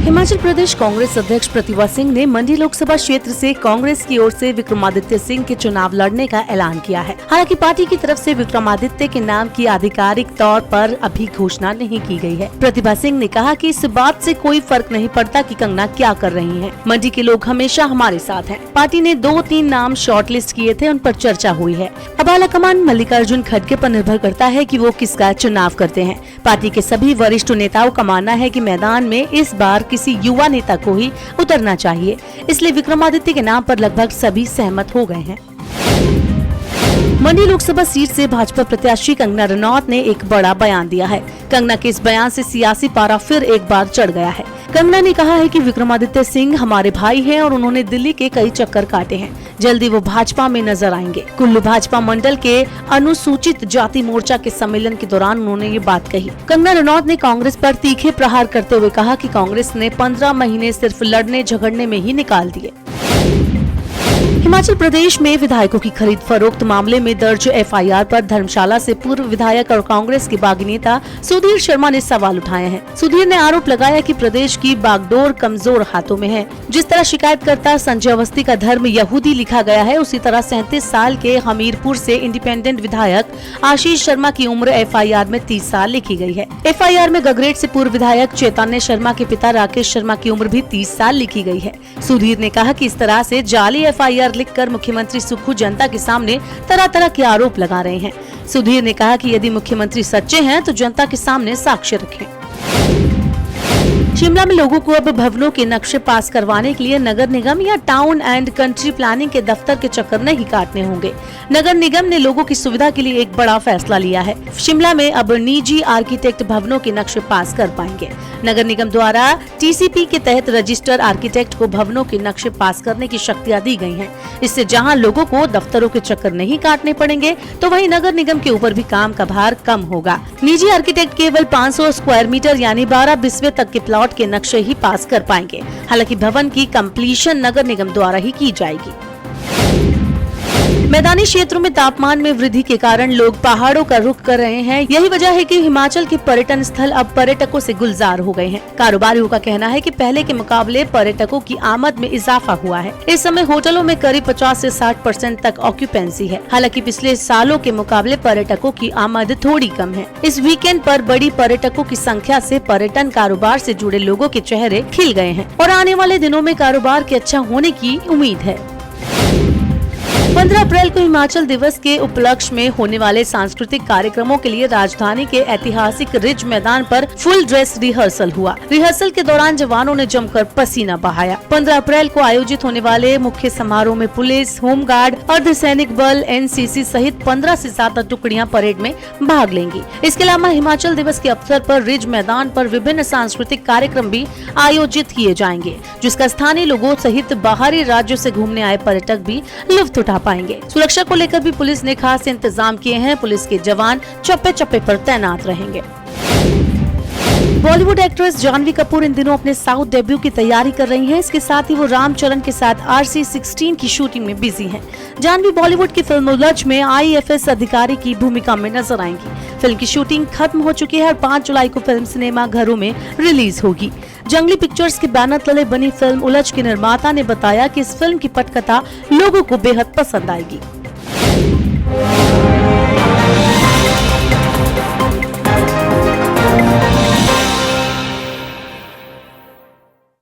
हिमाचल प्रदेश कांग्रेस अध्यक्ष प्रतिभा सिंह ने मंडी लोकसभा क्षेत्र से कांग्रेस की ओर से विक्रमादित्य सिंह के चुनाव लड़ने का ऐलान किया है। हालांकि पार्टी की तरफ से विक्रमादित्य के नाम की आधिकारिक तौर पर अभी घोषणा नहीं की गई है। प्रतिभा सिंह ने कहा कि इस बात से कोई फर्क नहीं पड़ता कि कंगना क्या कर रही हैं। मंडी के लोग हमेशा हमारे साथ हैं। पार्टी ने 2-3 नाम शॉर्टलिस्ट किए थे, उन पर चर्चा हुई है। अब आलाकमान मल्लिकार्जुन खड़गे पर निर्भर करता है कि वो किसका चुनाव करते हैं। पार्टी के सभी वरिष्ठ नेताओं का मानना है कि मैदान में इस बार किसी युवा नेता को ही उतरना चाहिए, इसलिए विक्रमादित्य के नाम पर लगभग सभी सहमत हो गए हैं। मंडी लोकसभा सीट से भाजपा प्रत्याशी कंगना रनौत ने एक बड़ा बयान दिया है। कंगना के इस बयान से सियासी पारा फिर एक बार चढ़ गया है। कंगना ने कहा है कि विक्रमादित्य सिंह हमारे भाई हैं और उन्होंने दिल्ली के कई चक्कर काटे हैं। जल्दी वो भाजपा में नजर आएंगे। कुल्लू भाजपा मंडल के अनुसूचित जाति मोर्चा के सम्मेलन के दौरान उन्होंने ये बात कही। कंगना रनौत ने कांग्रेस पर तीखे प्रहार करते हुए कहा कि कांग्रेस ने 15 महीने सिर्फ लड़ने झगड़ने में ही निकाल दिए। हिमाचल प्रदेश में विधायकों की खरीद फरोख्त मामले में दर्ज एफआईआर पर धर्मशाला से पूर्व विधायक और कांग्रेस के बागी नेता सुधीर शर्मा ने सवाल उठाए हैं। सुधीर ने आरोप लगाया कि प्रदेश की बागडोर कमजोर हाथों में है। जिस तरह शिकायतकर्ता संजय अवस्थी का धर्म यहूदी लिखा गया है, उसी तरह 37 साल के हमीरपुर से इंडिपेंडेंट विधायक आशीष शर्मा की उम्र एफआईआर में 30 साल लिखी गई है। एफआईआर में गगरेट से पूर्व विधायक चैतन्य शर्मा के पिता राकेश शर्मा की उम्र भी 30 साल लिखी गई है। सुधीर ने कहा कि इस तरह से जाली एफआईआर लिखकर मुख्यमंत्री सुक्खू जनता के सामने तरह तरह के आरोप लगा रहे हैं। सुधीर ने कहा कि यदि मुख्यमंत्री सच्चे हैं तो जनता के सामने साक्ष्य रखें। शिमला में लोगों को अब भवनों के नक्शे पास करवाने के लिए नगर निगम या टाउन एंड कंट्री प्लानिंग के दफ्तर के चक्कर नहीं काटने होंगे। नगर निगम ने लोगों की सुविधा के लिए एक बड़ा फैसला लिया है। शिमला में अब निजी आर्किटेक्ट भवनों के नक्शे पास कर पाएंगे। नगर निगम द्वारा टीसीपी के तहत रजिस्टर्ड आर्किटेक्ट को भवनों के नक्शे पास करने की शक्तियाँ दी गई हैं। इससे जहां लोगों को दफ्तरों के चक्कर नहीं काटने पड़ेंगे, तो वहीं नगर निगम के ऊपर भी काम का भार कम होगा। निजी आर्किटेक्ट केवल 500 स्क्वायर मीटर यानी 12 बिस्वे तक के प्लॉट के नक्शे ही पास कर पाएंगे। हालांकि भवन की कंप्लीशन नगर निगम द्वारा ही की जाएगी। मैदानी क्षेत्रों में तापमान में वृद्धि के कारण लोग पहाड़ों का रुख कर रहे हैं। यही वजह है कि हिमाचल के पर्यटन स्थल अब पर्यटकों से गुलजार हो गए हैं। कारोबारियों का कहना है कि पहले के मुकाबले पर्यटकों की आमद में इजाफा हुआ है। इस समय होटलों में करीब 50 से 60% तक ऑक्यूपेंसी है। हालांकि पिछले सालों के मुकाबले पर्यटकों की आमद थोड़ी कम है। इस वीकेंड पर बड़ी पर्यटकों की संख्या से पर्यटन कारोबार से जुड़े लोगों के चेहरे खिल गए हैं और आने वाले दिनों में कारोबार के अच्छा होने की उम्मीद है। 15 अप्रैल को हिमाचल दिवस के उपलक्ष्य में होने वाले सांस्कृतिक कार्यक्रमों के लिए राजधानी के ऐतिहासिक रिज मैदान पर फुल ड्रेस रिहर्सल हुआ। रिहर्सल के दौरान जवानों ने जमकर पसीना बहाया। 15 अप्रैल को आयोजित होने वाले मुख्य समारोह में पुलिस, होमगार्ड, अर्धसैनिक बल, एनसीसी सहित 15 से ज्यादा टुकड़ियां परेड में भाग लेंगी। इसके अलावा हिमाचल दिवस के अवसर पर रिज मैदान पर विभिन्न सांस्कृतिक कार्यक्रम भी आयोजित किए जाएंगे, जिसका स्थानीय लोगों सहित बाहरी राज्यों से घूमने आए पर्यटक भी लुत्फ उठा पाएंगे। सुरक्षा को लेकर भी पुलिस ने खास इंतजाम किए हैं। पुलिस के जवान चप्पे चप्पे पर तैनात रहेंगे। बॉलीवुड एक्ट्रेस जानवी कपूर इन दिनों अपने साउथ डेब्यू की तैयारी कर रही हैं। इसके साथ ही वो रामचरण के साथ RC-16 की शूटिंग में बिजी हैं। जानवी बॉलीवुड की फिल्म उलझ में IFS अधिकारी की भूमिका में नजर आएंगी। फिल्म की शूटिंग खत्म हो चुकी है और 5 जुलाई को फिल्म सिनेमा घरों में रिलीज होगी। जंगली पिक्चर्स के बैनर तले बनी फिल्म उलझ के निर्माता ने बताया कि इस फिल्म की पटकथा लोगों को बेहद पसंद आएगी।